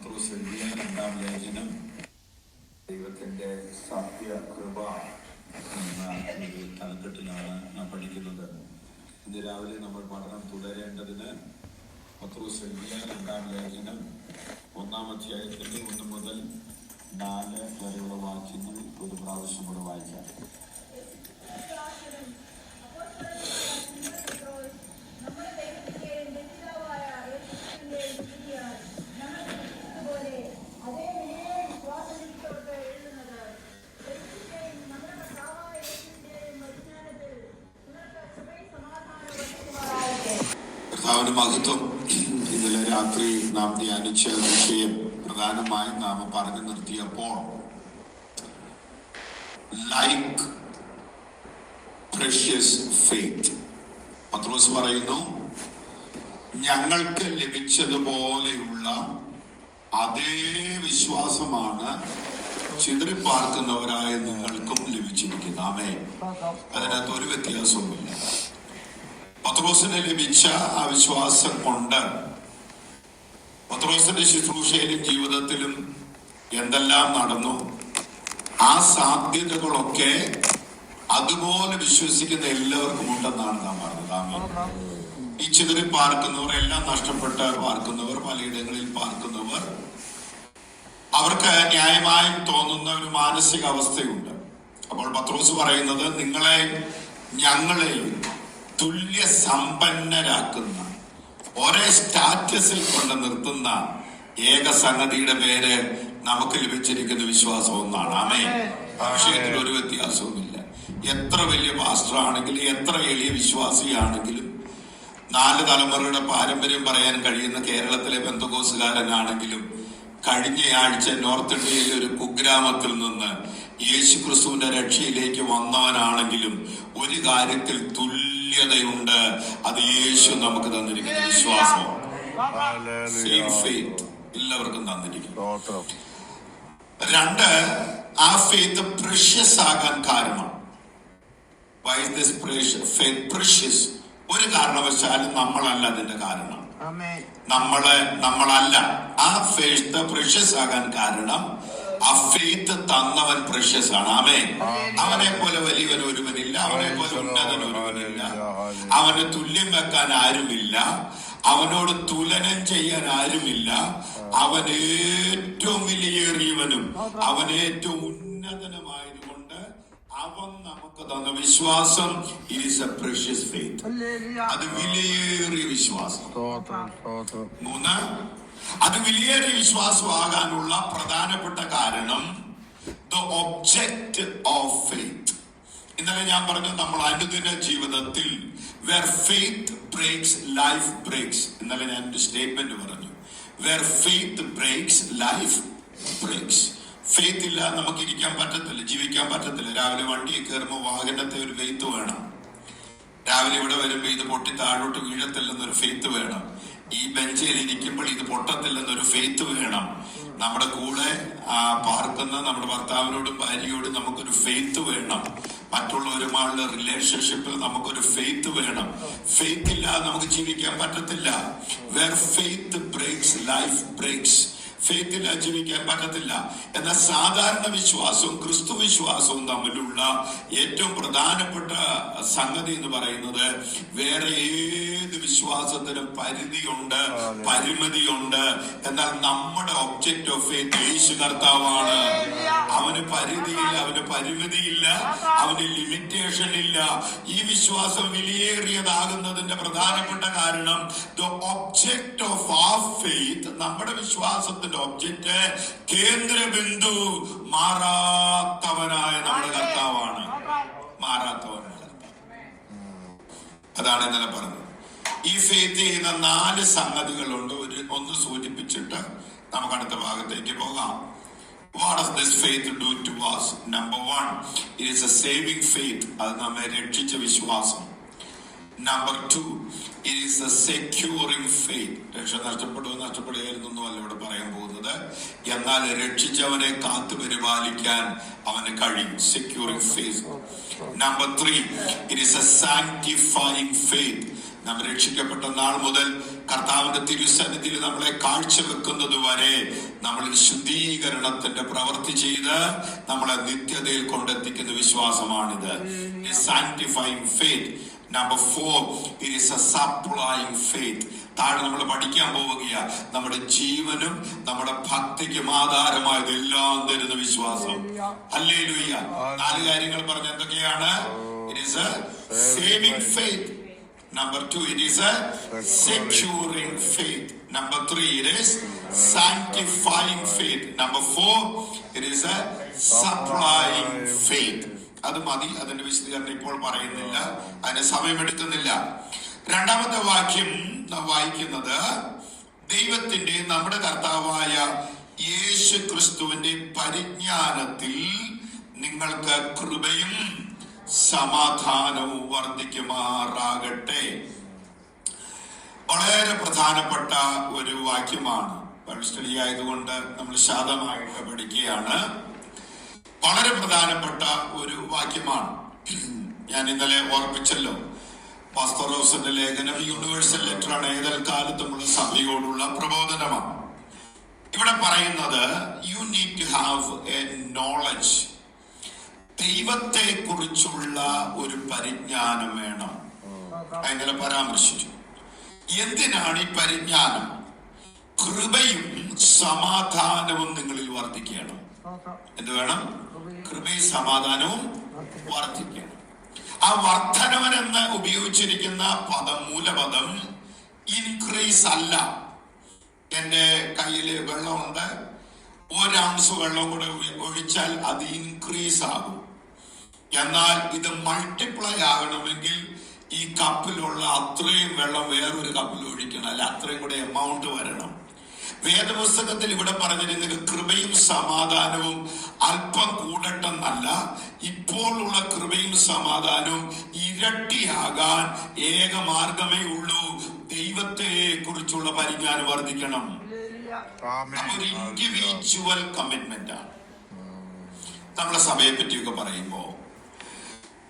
പത്രോസ് എഴുതിയ 2-ാം ലേഖനം ദൈവത്തിന്റെ സത്യകൃപ എന്ന ഒരു തലക്കെട്ടിലാണ് നാം പഠിക്കുന്നത്. ഇന്ന് രാവിലെ നമ്മൾ പഠനം തുടരേണ്ടതിന് പത്രോസ് എഴുതിയ 2-ാം ലേഖനം 1-ാം അധ്യായത്തിന്റെ 1 മുതൽ 4 വരെയുള്ള വാക്യങ്ങൾ ഒരു പ്രാവശ്യം കൂടെ വായിക്കാം. കർത്താവിന്റെ മഹത്വം. ഇന്നലെ രാത്രി നാം ധ്യാനിച്ച വിഷയം പ്രധാനമായും നാം പറഞ്ഞു നിർത്തിയപ്പോൾ ലൈക്ക് പ്രഷ്യസ് ഫെയ്ത്ത്, പത്രോസ് പറയുന്നു, ഞങ്ങൾക്ക് ലഭിച്ചതുപോലെയുള്ള അതേ വിശ്വാസമാണ് ചിതറിപ്പാർക്കുന്നവരായ നിങ്ങൾക്കും ലഭിച്ചിരിക്കുന്നത്. ആമേൻ. അതിനകത്ത് ഒരു വ്യത്യാസവുമില്ല. പത്രോസിന് ലഭിച്ച ആ വിശ്വാസം കൊണ്ട് പത്രോസിന്റെ ശുശ്രൂഷയിലും ജീവിതത്തിലും എന്തെല്ലാം നടന്നു, ആ സാധ്യതകളൊക്കെ അതുപോലെ വിശ്വസിക്കുന്ന എല്ലാവർക്കും ഉണ്ടെന്നാണ് നാം പറഞ്ഞത്. ആമേൻ. ഈ ചിതറി പാർക്കുന്നവർ, എല്ലാം നഷ്ടപ്പെട്ട് പാർക്കുന്നവർ, പലയിടങ്ങളിൽ പാർക്കുന്നവർ, അവർക്ക് ന്യായമായും തോന്നുന്ന ഒരു മാനസികാവസ്ഥയുണ്ട്. അപ്പോൾ പത്രോസ് പറയുന്നത്, ഞങ്ങളെയും തുല്യ സമ്പന്നരാക്കുന്ന, ഒരേ സ്റ്റാറ്റസിൽ കൊണ്ട് നിർത്തുന്ന ഏക സംഗതിയുടെ പേര് നമുക്ക് ലഭിച്ചിരിക്കുന്ന വിശ്വാസം ഒന്നാണ്. ആമേൻ. വിഷയത്തിൽ ഒരു വ്യത്യാസവുമില്ല. എത്ര വലിയ പാസ്റ്റർ ആണെങ്കിലും, എത്ര എളിയ വിശ്വാസിയാണെങ്കിലും, 4 തലമുറയുടെ പാരമ്പര്യം പറയാൻ കഴിയുന്ന കേരളത്തിലെ പെന്തക്കോസ്തുകാരനാണെങ്കിലും, കഴിഞ്ഞയാഴ്ച നോർത്ത് ഇന്ത്യയിലെ ഒരു കുഗ്രാമത്തിൽ നിന്ന് യേശു ക്രിസ്തുവിന്റെ രക്ഷയിലേക്ക് വന്നവനാണെങ്കിലും ഒരു കാര്യത്തിൽ തുല്യതയുണ്ട്. അത് യേശു നമുക്ക് തന്നിരിക്കുന്ന വിശ്വാസമാണ്. എല്ലാവർക്കും തന്നിരിക്കുന്നു. 2, ആ ഫെയ്ത്ത് പ്രഷ്യസ് ആകാൻ കാരണം, ഒരു കാരണവശാലും നമ്മളല്ല അതിന്റെ കാരണം. നമ്മളല്ല. ആ ഫെയ്ത്ത് പ്രഷ്യസ് ആകാൻ കാരണം ആ ഫെയ്ത്ത് തന്നവൻ പ്രഷ്യസ് ആണ്. ആമേൻ. അവനെ പോലെ വലിയവൻ ഒരുവനില്ല, അവനെ പോലെ ഉന്നതൻ ഒരുവനില്ല, അവന് തുല്യം വെക്കാൻ ആരുമില്ല, അവനോട് തുലനം ചെയ്യാൻ ആരുമില്ല. അവൻ ഏറ്റവും വിലയേറിയവനും അവൻ ഏറ്റവും ഉന്നതനുമായതുകൊണ്ട് അവൻ നമുക്ക് തന്ന വിശ്വാസം it is A precious faith. അത് വിലയേറിയ വിശ്വാസം. 3, അത് വിലയേറിയ വിശ്വാസമാകാനുള്ള പ്രധാനപ്പെട്ട കാരണം ദ ഒബ്ജക്റ്റ് ഓഫ് ഫെയ്ത്ത്. ഇന്നലെ ഞാൻ പറഞ്ഞു, നമ്മൾ അനുദിന ജീവിതത്തിൽ where faith breaks life breaks. ഇന്നലെ ഞാൻ ഒരു സ്റ്റേറ്റ്മെന്റ് പറഞ്ഞു, where faith breaks life breaks. Faith ഇല്ല നമുക്ക് ഇരിക്കാൻ പറ്റത്തില്ല, ജീവിക്കാൻ പറ്റത്തില്ല. രാവിലെ വണ്ടിയിൽ കയറുമ്പോൾ വാഹനത്തെ ഒരു ഫെയ്ത്ത് വേണം. രാവിലെ ഇവിടെ വരുമ്പോൾ ഇത് പൊട്ടി താഴോട്ട് വീഴത്തില്ലെന്നൊരു ഫെയ്ത്ത് വേണം. ഈ ബെഞ്ചിൽ ഇരിക്കുമ്പോൾ ഇത് പൊട്ടത്തില്ലെന്നൊരു ഫെയ്ത്ത് വേണം. നമ്മുടെ കൂടെ പാർക്കുന്ന നമ്മുടെ ഭർത്താവിനോടും ഭാര്യയോടും നമുക്കൊരു ഫെയ്ത്ത് വേണം. മറ്റുള്ളവരുമായുള്ള റിലേഷൻഷിപ്പിൽ നമുക്കൊരു ഫെയ്ത്ത് വേണം. ഫെയ്ത്ത് ഇല്ലാതെ നമുക്ക് ജീവിക്കാൻ പറ്റത്തില്ല. Where faith breaks life breaks. Faith ഇല്ലാതെ ജീവിക്കാൻ പറ്റത്തില്ല. എന്നാൽ സാധാരണ വിശ്വാസവും ക്രിസ്തു വിശ്വാസവും തമ്മിലുള്ള ഏറ്റവും പ്രധാനപ്പെട്ട സംഗതി എന്ന് പറയുന്നത്, വേറെ ഏത് വിശ്വാസത്തിനും പരിധിയുണ്ട്, പരിമിതിയുണ്ട്. എന്നാൽ നമ്മുടെ ഒബ്ജക്റ്റ് ഓഫ് ഫെയ്ത്ത് യേശു കർത്താവാണ്. അവന് പരിധിയില്ല, അവന് പരിമിതിയില്ല, അവന് ലിമിറ്റേഷൻ ഇല്ല. ഈ വിശ്വാസം വിലയേറിയതാകുന്നതിന്റെ പ്രധാനപ്പെട്ട കാരണം the object of our faith, നമ്മുടെ വിശ്വാസത്തിന്റെ ഒബ്ജക്റ്റ്, കേന്ദ്രബിന്ദു മാറാത്തവനായ നമ്മുടെ കർത്താവാണ്. മാറാത്തവനായ കർത്താവ്. അതാണ് ഇന്നലെ പറഞ്ഞത്. ഈ ഫെയ്ത്ത് ചെയ്യുന്ന 4 സംഗതികളുണ്ട്. ഒന്ന് സൂചിപ്പിച്ചിട്ട് നമുക്ക് അടുത്ത ഭാഗത്തേക്ക് പോകാം. What does this faith do to us? Number 1, it is a saving faith. അത് നമ്മെ രക്ഷിച്ച വിശ്വാസം. Number 2, it is a securing faith. രക്ഷ നഷ്ടപ്പെടുകയായിരുന്നൊന്നും അല്ല ഇവിടെ പറയാൻ പോകുന്നത്. എന്നാൽ രക്ഷിച്ചവനെ കാത്തു പരിപാലിക്കാൻ അവന് കഴിയും. Securing faith. Number 3, it is a sanctifying faith. നാം രക്ഷിക്കപ്പെട്ട നാൾ മുതൽ കർത്താവിന്റെ തിരുസന്നിധിയിൽ നമ്മളെ കാഴ്ചവെക്കുന്നത് വരെ നമ്മളിൽ ശുദ്ധീകരണത്തിന്റെ പ്രവൃത്തി ചെയ്ത് നമ്മളെ നിത്യതയിൽ കൊണ്ടെത്തിക്കുന്ന വിശ്വാസമാണിത്. Sanctifying faith. Number 4, it is a supplying faith. താഴെ നമ്മൾ പഠിക്കാൻ പോവുകയാ. നമ്മുടെ ജീവനും നമ്മുടെ ഭക്തിക്കും ആധാരമായത് എല്ലാം തരുന്ന വിശ്വാസം. ഹല്ലേലൂയ. 4 കാര്യങ്ങൾ പറഞ്ഞ എന്തൊക്കെയാണ്? It is a saving faith. Number 2, it is a securing faith. Number 3, it is sanctifying faith. Number 4, it is a supplying faith. അത് മതി, അതിന്റെ വിശദീകരണം ഇപ്പോൾ പറയുന്നില്ല, അതിന് സമയമെടുക്കുന്നില്ല. രണ്ടാമത്തെ വാക്യം നാം വായിക്കുന്നത് ദൈവത്തിന്റെ, നമ്മുടെ കർത്താവായ യേശു ക്രിസ്തുവിന്റെ പരിജ്ഞാനത്തിൽ നിങ്ങൾക്ക് കൃപയും സമാധാനവും വർദ്ധിക്കുമാറാകട്ടെ. വളരെ പ്രധാനപ്പെട്ട ഒരു വാക്യമാണ്. ബൈബിൾ സ്റ്റഡി ആയതുകൊണ്ട് നമ്മൾ ശാന്തമായിട്ട് പഠിക്കുകയാണ്. വളരെ പ്രധാനപ്പെട്ട ഒരു വാക്യമാണ്. ഞാൻ ഇന്നലെ ഓർപ്പിച്ചല്ലോ, പാസ്തോറോസിന്റെ ലേഖനം യൂണിവേഴ്സൽ ലെറ്ററാണ്. ഏതൊരു കാലത്തുമുള്ള സഭയോടുള്ള പ്രബോധനമാണ്. ഇവിടെ പറയുന്നത് you need to have a knowledge. ദൈവത്തെ കുറിച്ചുള്ള ഒരു പരിജ്ഞാനം വേണം. അങ്ങനെ പരാമർശിച്ചു. എന്തിനാണ് ഈ പരിജ്ഞാനം? കൃപയും സമാധാനവും നിങ്ങളിൽ വർദ്ധിക്കണം. എന്ത് വേണം? കൃപയും സമാധാനവും വർദ്ധിക്കണം. ആ വർദ്ധനവനെന്ന് ഉപയോഗിച്ചിരിക്കുന്ന പദം, മൂലപദം ഇൻക്രീസ് അല്ല. എന്റെ കയ്യില് വെള്ളമുണ്ട്, 1 ounce വെള്ളം കൂടെ ഒഴിച്ചാൽ അത് ഇൻക്രീസ് ആകും. എന്നാൽ ഇത് മൾട്ടിപ്ലൈ ആകണമെങ്കിൽ ഈ കപ്പിലുള്ള അത്രയും വെള്ളം വേറൊരു കപ്പിൽ ഒഴിക്കണം, അല്ല അത്രയും കൂടെ എമൗണ്ട് വരണം. വേദപുസ്തകത്തിൽ ഇവിടെ പറഞ്ഞിരുന്നത് കൃപയും സമാധാനവും അല്പം കൂടട്ടെന്നല്ല, ഇപ്പോഴുള്ള കൃപയും സമാധാനവും ഇരട്ടിയാകാൻ ഏക മാർഗമേ ഉള്ളൂ. ദൈവത്തെ കുറിച്ചുള്ള പരിജ്ഞാനം വർദ്ധിക്കണം. ഒരു ഇൻഡിവിജ്വൽ കമ്മിറ്റ്മെന്റ് ആണ്. നമ്മുടെ സഭയെ പറ്റിയൊക്കെ പറയുമ്പോ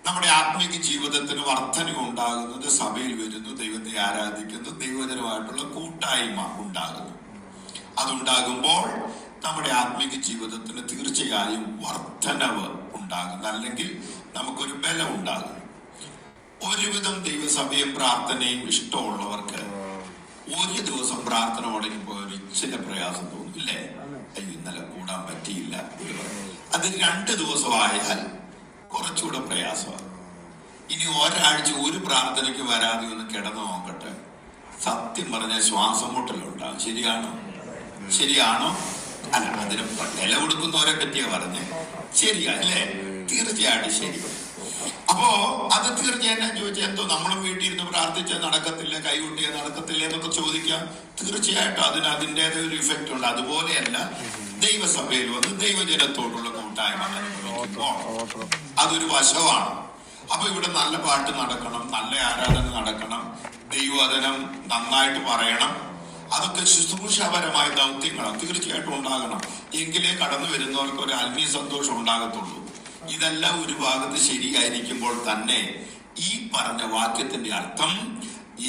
നമ്മുടെ ആത്മീക ജീവിതത്തിന് വർധന ഉണ്ടാകുന്നത് സഭയിൽ വരുന്നു, ദൈവത്തെ ആരാധിക്കുന്നു, ദൈവജനമായിട്ടുള്ള കൂട്ടായ്മ ഉണ്ടാകുന്നു. അതുണ്ടാകുമ്പോൾ നമ്മുടെ ആത്മീക ജീവിതത്തിന് തീർച്ചയായും വർധനവ് ഉണ്ടാകുന്നു, അല്ലെങ്കിൽ നമുക്കൊരു ബലം ഉണ്ടാകും. ഒരുവിധം ദൈവസഭയും പ്രാർത്ഥനയും ഇഷ്ടമുള്ളവർക്ക് ഒരു ദിവസം പ്രാർത്ഥന മുടങ്ങിപ്പോ ഒരു ഇച്ചിരി പ്രയാസം തോന്നില്ലേ? അയ്യോ ഇന്നലെ കൂടാൻ പറ്റിയില്ല. അത് 2 ദിവസമായാൽ കുറച്ചുകൂടെ പ്രയാസമാണ്. ഇനി ഒരാഴ്ച ഒരു പ്രാർത്ഥനയ്ക്ക് വരാതെ ഒന്ന് കിടന്നു നോക്കട്ടെ. സത്യം പറഞ്ഞ ശ്വാസം മുട്ടലുണ്ടാവും. ശരിയാണോ? അല്ല, അതിന് വില കൊടുക്കുന്നവരെ പറ്റിയാ പറഞ്ഞേ. ശരിയാ അല്ലേ? തീർച്ചയായിട്ടും ശരി. അപ്പോ അത് തീർച്ചയായിട്ടും ചോദിച്ചാൽ എന്തോ നമ്മളും വീട്ടിൽ ഇരുന്ന് പ്രാർത്ഥിച്ചാൽ നടക്കത്തില്ല, കൈകൊട്ടിയാൽ നടക്കത്തില്ല എന്നൊക്കെ ചോദിക്കാം. തീർച്ചയായിട്ടും അതിന് അതിൻ്റെതായ ഒരു ഇഫക്റ്റ് ഉണ്ട്. അതുപോലെയല്ല ദൈവസഭയിൽ വന്ന് ദൈവജനത്തോടുള്ള കൂട്ടായ്മ അതൊരു വശമാണ്. അപ്പൊ ഇവിടെ നല്ല പാട്ട് നടക്കണം, നല്ല ആരാധന നടക്കണം, ദൈവവചനം നന്നായിട്ട് പറയണം. അതൊക്കെ ശുശ്രൂഷാപരമായ ദൗത്യങ്ങളാണ്, തീർച്ചയായിട്ടും ഉണ്ടാകണം. എങ്കിലേ കടന്നു വരുന്നവർക്ക് ഒരു ആത്മീയ സന്തോഷം ഉണ്ടാകത്തുള്ളൂ. ഇതെല്ലാം ഒരു ഭാഗത്ത് ശരിയായിരിക്കുമ്പോൾ തന്നെ ഈ പറഞ്ഞ വാക്യത്തിന്റെ അർത്ഥം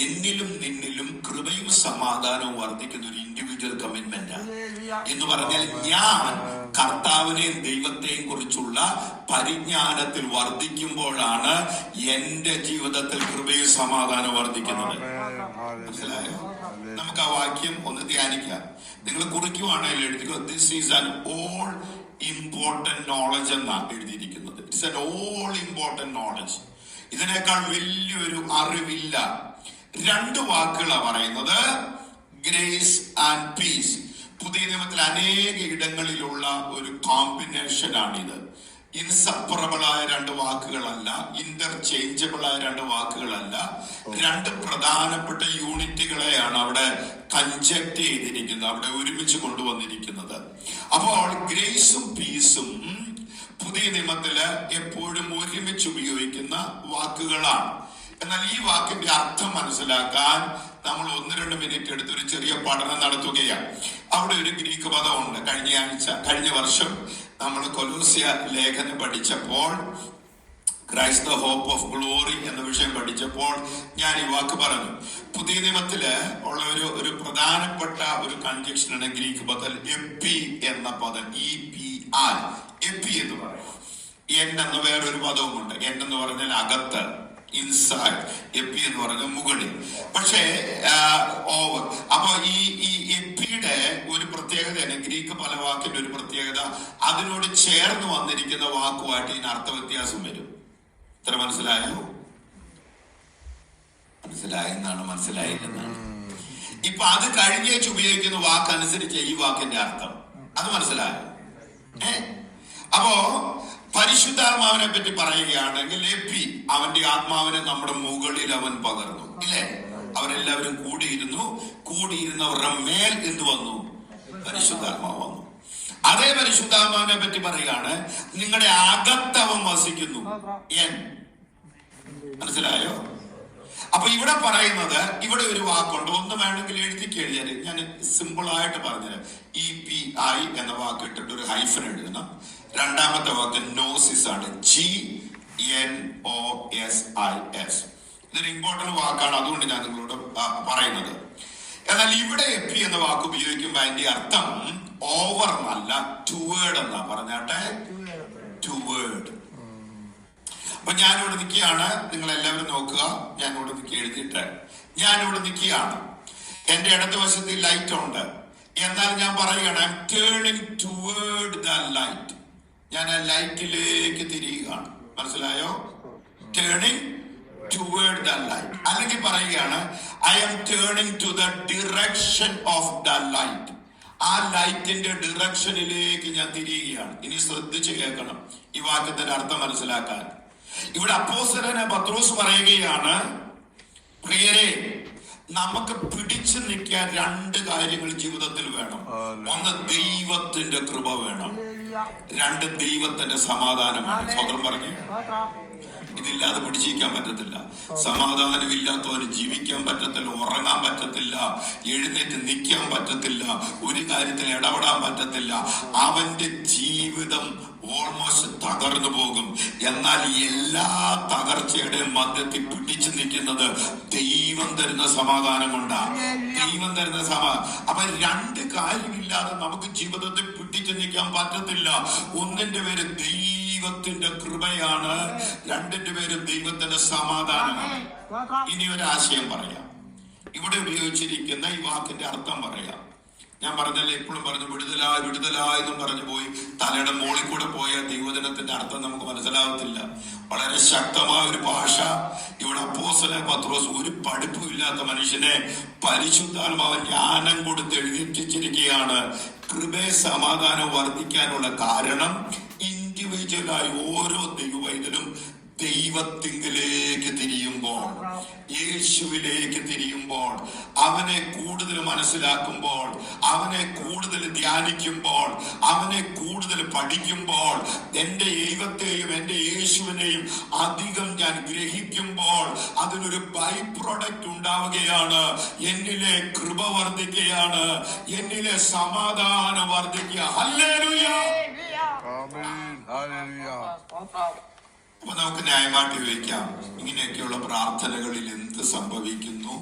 എന്നിലും നിന്നിലും കൃപയും സമാധാനവും വർദ്ധിക്കുന്ന ഒരു ഇൻഡിവിജ്വൽ കമ്മിറ്റ്മെന്റ് എന്ന് പറഞ്ഞാൽ ഞാൻ കർത്താവിനെയും ദൈവത്തെയും കുറിച്ചുള്ള പരിജ്ഞാനത്തിൽ വർദ്ധിക്കുമ്പോഴാണ് എന്റെ ജീവിതത്തിൽ കൃപയും സമാധാനവും വർദ്ധിക്കുന്നത്. മനസ്സിലായോ? നമുക്ക് ആ വാക്യം ഒന്ന് ധ്യാനിക്കാം. നിങ്ങൾ കുറിക്കുവാണെങ്കിൽ എഴുതിക്കോ, this is an all important knowledge എന്നാണ് എഴുതിയിരിക്കുന്നത്. It's an all important knowledge. ഇതിനേക്കാൾ വലിയൊരു അറിവില്ല. 2 വാക്കുകളാണ് പറയുന്നത്, ഗ്രേസ് ആൻഡ് പീസ്. പുതിയ നിയമത്തിൽ അനേക ഇടങ്ങളിലുള്ള ഒരു കോമ്പിനേഷൻ ആണിത്. ഇൻസപ്പറബിൾ ആയ 2 വാക്കുകളല്ല, ഇന്റർചേഞ്ചബിൾ ആയ 2 വാക്കുകളല്ല, 2 പ്രധാനപ്പെട്ട യൂണിറ്റുകളെയാണ് അവിടെ കൺജക്ട് ചെയ്തിരിക്കുന്നത്, അവിടെ ഒരുമിച്ച് കൊണ്ടുവന്നിരിക്കുന്നത്. അപ്പോൾ ഗ്രേസും പീസും പുതിയ നിയമത്തില് എപ്പോഴും ഒരുമിച്ച് ഉപയോഗിക്കുന്ന വാക്കുകളാണ്. എന്നാൽ ഈ വാക്കിന്റെ അർത്ഥം മനസ്സിലാക്കാൻ നമ്മൾ 1-2 മിനിറ്റ് എടുത്ത് ഒരു ചെറിയ പഠനം നടത്തുകയാണ്. അവിടെ ഒരു ഗ്രീക്ക് പദമുണ്ട്. കഴിഞ്ഞ വർഷം നമ്മൾ കൊലോസ്യ ലേഖനം പഠിച്ചപ്പോൾ Christ the hope of glory എന്ന വിഷയം പഠിച്ചപ്പോൾ ഞാൻ ഈ വാക്ക് പറഞ്ഞു. പുതിയ നിയമത്തില് ഉള്ള ഒരു പ്രധാനപ്പെട്ട ഒരു കൺജക്ഷനാണ് ഗ്രീക്ക് പദം എപ്പി എന്ന പദം. EPI, എപ്പി എന്ന് പറയും. എൻ എന്ന വേറൊരു പദവുമുണ്ട്. എൻ എന്ന് പറഞ്ഞാൽ അകത്ത്, ഇൻസൈഡ്. എപ്പി എന്ന് പറഞ്ഞാൽ മുകളിൽ. പക്ഷേ ഓവർ. അപ്പൊ ഈ എപ്പിയുടെ ഒരു പ്രത്യേകതയാണ് ഗ്രീക്ക് പല വാക്കിന്റെ ഒരു പ്രത്യേകത, അതിനോട് ചേർന്ന് വന്നിരിക്കുന്ന വാക്കുമായിട്ട് ഇതിന് അർത്ഥവ്യത്യാസം വരും. ഇത്ര മനസ്സിലായോ? മനസ്സിലായെന്നാണ്, മനസ്സിലായില്ലെന്നാണ്. ഇപ്പൊ അത് കഴിഞ്ഞേച്ച് ഉപയോഗിക്കുന്ന വാക്കനുസരിച്ച് ഈ വാക്കിന്റെ അർത്ഥം അത് മനസ്സിലായോ? അപ്പോ പരിശുദ്ധാത്മാവിനെ പറ്റി പറയുകയാണെങ്കിൽ എപ്പി, അവന്റെ ആത്മാവിനെ നമ്മുടെ മുകളിൽ അവൻ പകർന്നു, ഇല്ലേ? അവരെല്ലാവരും കൂടിയിരുന്നവരുടെ മേൽ എന്ത് വന്നു? പരിശുദ്ധാത്മാവ് വന്നു. അതേ പരിശുദ്ധാത്മാവിനെ പറ്റി പറയുകയാണ്, നിങ്ങളുടെ അകത്തവൻ വസിക്കുന്നു. മനസ്സിലായോ? അപ്പൊ ഇവിടെ പറയുന്നത്, ഇവിടെ ഒരു വാക്കുണ്ട്, ഒന്ന് വേണമെങ്കിൽ എഴുതിയാൽ ഞാൻ സിമ്പിൾ ആയിട്ട് പറഞ്ഞുതരാം. EPI എന്ന വാക്ക് ഇട്ടിട്ട് ഒരു ഹൈഫൻ എഴുതണം. രണ്ടാമത്തെ വാക്ക് നോസിസ് ആണ്, GNOSIS. ഇതൊരു ഇമ്പോർട്ടന്റ് വാക്കാണ്, അതുകൊണ്ട് ഞാൻ നിങ്ങളോട് പറയുന്നത്. എന്നാൽ ഇവിടെ എപ്പി എന്ന വാക്ക് ഉപയോഗിക്കുമ്പോൾ അതിന്റെ അർത്ഥം ഓവർ എന്നല്ല, ടുവേർഡ് എന്നാ. പറഞ്ഞാട്ടെ, ടുവേർഡ്. അപ്പൊ ഞാനിവിടെ നിൽക്കുകയാണ്, നിങ്ങൾ എല്ലാവരും നോക്കുക. ഞാനിവിടെ നിൽക്കി എഴുതിയിട്ട് ഞാനിവിടെ നിൽക്കുകയാണ്. എന്റെ ഇടത് വശത്ത് ലൈറ്റ് ഉണ്ട്. എന്നാൽ ഞാൻ പറയുകയാണ്, I'm turning toward the light. ഞാൻ ആ ലൈറ്റിലേക്ക് തിരിയുകയാണ്. മനസ്സിലായോ? Turning toward the light. അല്ലെങ്കിൽ പറയുകയാണ്, I'm turning to the direction of the light. ആ ലൈറ്റിന്റെ ഡിറക്ഷനിലേക്ക് ഞാൻ തിരിയുകയാണ്. ഇനി ശ്രദ്ധിച്ച് കേൾക്കണം ഈ വാക്യത്തിന്റെ അർത്ഥം മനസ്സിലാക്കാൻ. ഇവിടെ അപ്പോസ്തലനായ പത്രോസ് പറയുകയാണ്, പ്രിയരെ, നമുക്ക് പിടിച്ചു നിൽക്കാൻ രണ്ട് കാര്യങ്ങൾ ജീവിതത്തിൽ വേണം. ഒന്ന് ദൈവത്തിന്റെ കൃപ വേണം, രണ്ട് ദൈവത്തിന്റെ സമാധാനം വേണം. സ്വതന്ത്രം പറഞ്ഞു, ഇതില്ലാതെ പിടിച്ചിരിക്കാൻ പറ്റത്തില്ല. സമാധാനമില്ലാത്തവന് ജീവിക്കാൻ പറ്റത്തില്ല, ഉറങ്ങാൻ പറ്റത്തില്ല, എഴുന്നേറ്റ് നിൽക്കാൻ പറ്റത്തില്ല, ഒരു കാര്യത്തിൽ ഇടപെടാൻ പറ്റത്തില്ല. അവന്റെ ജീവിതം ഓൾമോസ്റ്റ് തകർന്നു പോകും. എന്നാൽ എല്ലാ തകർച്ചയുടെയും മധ്യത്തിൽ പിടിച്ചു നിൽക്കുന്നത് ദൈവം തരുന്ന സമാധാനം കൊണ്ടാണ്. ദൈവം തരുന്ന അപ്പൊ രണ്ട് കാര്യമില്ലാതെ നമുക്ക് ജീവിതത്തിൽ പിടിച്ചു നിൽക്കാൻ പറ്റത്തില്ല. ഒന്നിന്റെ പേര് ദൈവത്തിന്റെ കൃപയാണ്, രണ്ടിന്റെ പേര് ദൈവത്തിന്റെ സമാധാനമാണ്. ഇനി ഒരു ആശയം പറയാം. ഇവിടെ ഉപയോഗിച്ചിരിക്കുന്ന ഈ വാക്കിന്റെ അർത്ഥം പറയാം. ഞാൻ പറഞ്ഞല്ലേ, എപ്പോഴും പറഞ്ഞു വിടുതലായി എന്നും പറഞ്ഞു പോയി തലയുടെ മോളിൽ കൂടെ പോയ ദൈവജനത്തിന്റെ അർത്ഥം നമുക്ക് മനസ്സിലാവത്തില്ല. വളരെ ശക്തമായ ഒരു ഭാഷ. ഇവിടെ അപ്പോസ്തലനായ പത്രോസ്, ഒരു പഠിപ്പും ഇല്ലാത്ത മനുഷ്യനെ പരിശുദ്ധാത്മാവ് ജ്ഞാനം കൊടുത്ത് എഴുതിച്ചിരിക്കുകയാണ്. കൃപയെ സമാധാനം വർദ്ധിക്കാനുള്ള കാരണം ഇൻഡിവിജ്വലായി ഓരോ ദൈവവൈദ്യനും ദൈവത്തിങ്കിലേക്ക് തിരിയുമ്പോൾ, യേശുവിലേക്ക് തിരിയുമ്പോൾ, അവനെ കൂടുതൽ മനസ്സിലാക്കുമ്പോൾ, അവനെ കൂടുതൽ ധ്യാനിക്കുമ്പോൾ, അവനെ കൂടുതൽ പഠിക്കുമ്പോൾ, എന്റെ ദൈവത്തെയും എന്റെ യേശുവിനെയും അധികം ഞാൻ ഗ്രഹിക്കുമ്പോൾ അതിനൊരു ബൈ പ്രൊഡക്റ്റ് ഉണ്ടാവുകയാണ്. എന്നിലെ കൃപ വർദ്ധിക്കുകയാണ്, എന്നിലെ സമാധാനം വർദ്ധിക്കുക. ഹല്ലേലൂയ. അപ്പൊ നമുക്ക് ന്യായമായിട്ട് ചോദിക്കാം, ഇങ്ങനെയൊക്കെയുള്ള പ്രാർത്ഥനകളിൽ എന്ത് സംഭവിക്കുന്നു?